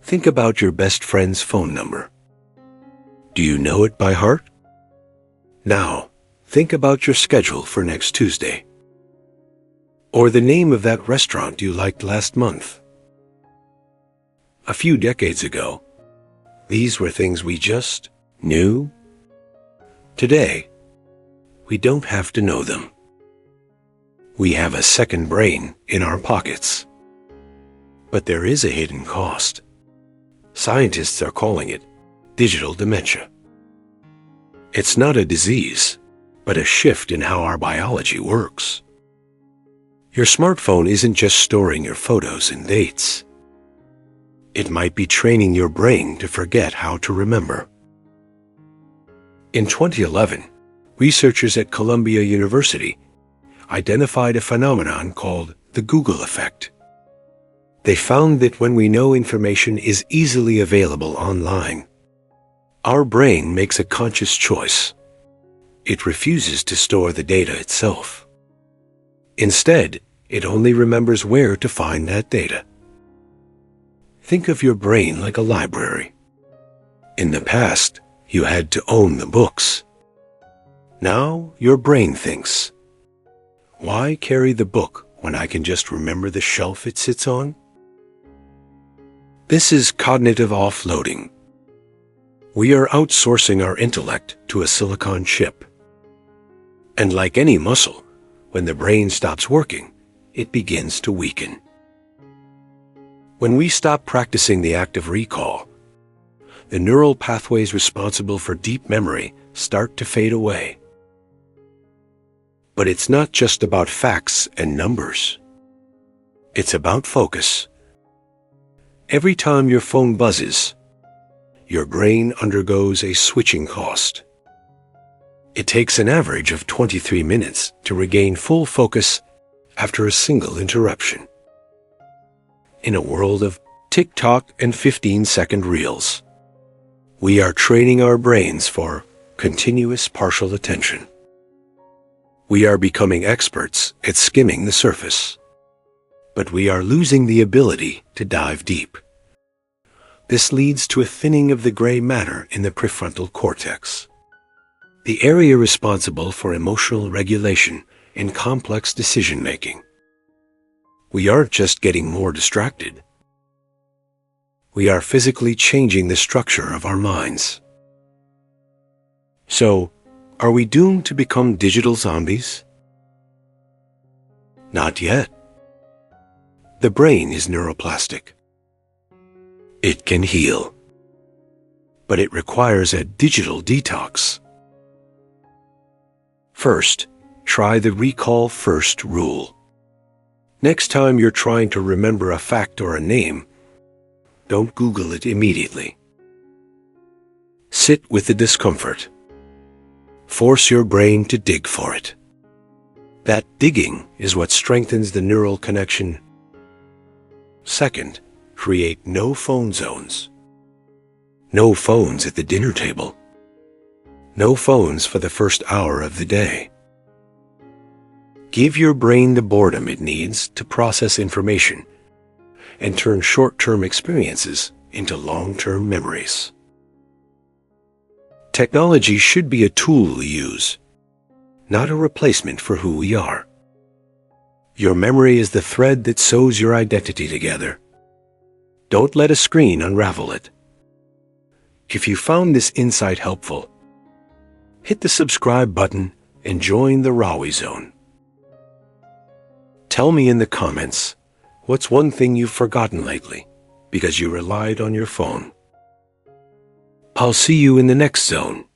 Think about your best friend's phone number. Do you know it by heart? Now, think about your schedule for next Tuesday. Or the name of that restaurant you liked last month. A few decades ago, these were things we just knew. Today, we don't have to know them. We have a second brain in our pockets. But there is a hidden cost. Scientists are calling it digital dementia. It's not a disease, but a shift in how our biology works. Your smartphone isn't just storing your photos and dates. It might be training your brain to forget how to remember. In 2011, researchers at Columbia University identified a phenomenon called the Google effect. They found that when we know information is easily available online, our brain makes a conscious choice. It refuses to store the data itself. Instead, it only remembers where to find that data. Think of your brain like a library. In the past, you had to own the books. Now, your brain thinks, why carry the book when I can just remember the shelf it sits on? This is cognitive offloading. We are outsourcing our intellect to a silicon chip. And like any muscle, when the brain stops working, it begins to weaken. When we stop practicing the act of recall, the neural pathways responsible for deep memory start to fade away. But it's not just about facts and numbers. It's about focus. Every time your phone buzzes, your brain undergoes a switching cost. It takes an average of 23 minutes to regain full focus after a single interruption. In a world of TikTok and 15-second reels, we are training our brains for continuous partial attention. We are becoming experts at skimming the surface, but we are losing the ability to dive deep. This leads to a thinning of the gray matter in the prefrontal cortex, the area responsible for emotional regulation and complex decision-making. We aren't just getting more distracted. We are physically changing the structure of our minds. So, are we doomed to become digital zombies? Not yet. The brain is neuroplastic. It can heal. But it requires a digital detox. First, try the recall first rule. Next time you're trying to remember a fact or a name, don't Google it immediately. Sit with the discomfort. Force your brain to dig for it. That digging is what strengthens the neural connection. Second, create no phone zones. No phones at the dinner table. No phones for the first hour of the day. Give your brain the boredom it needs to process information and turn short-term experiences into long-term memories. Technology should be a tool we use, not a replacement for who we are. Your memory is the thread that sews your identity together. Don't let a screen unravel it. If you found this insight helpful, hit the subscribe button and join the RaWeZone. Tell me in the comments, what's one thing you've forgotten lately because you relied on your phone? I'll see you in the next zone.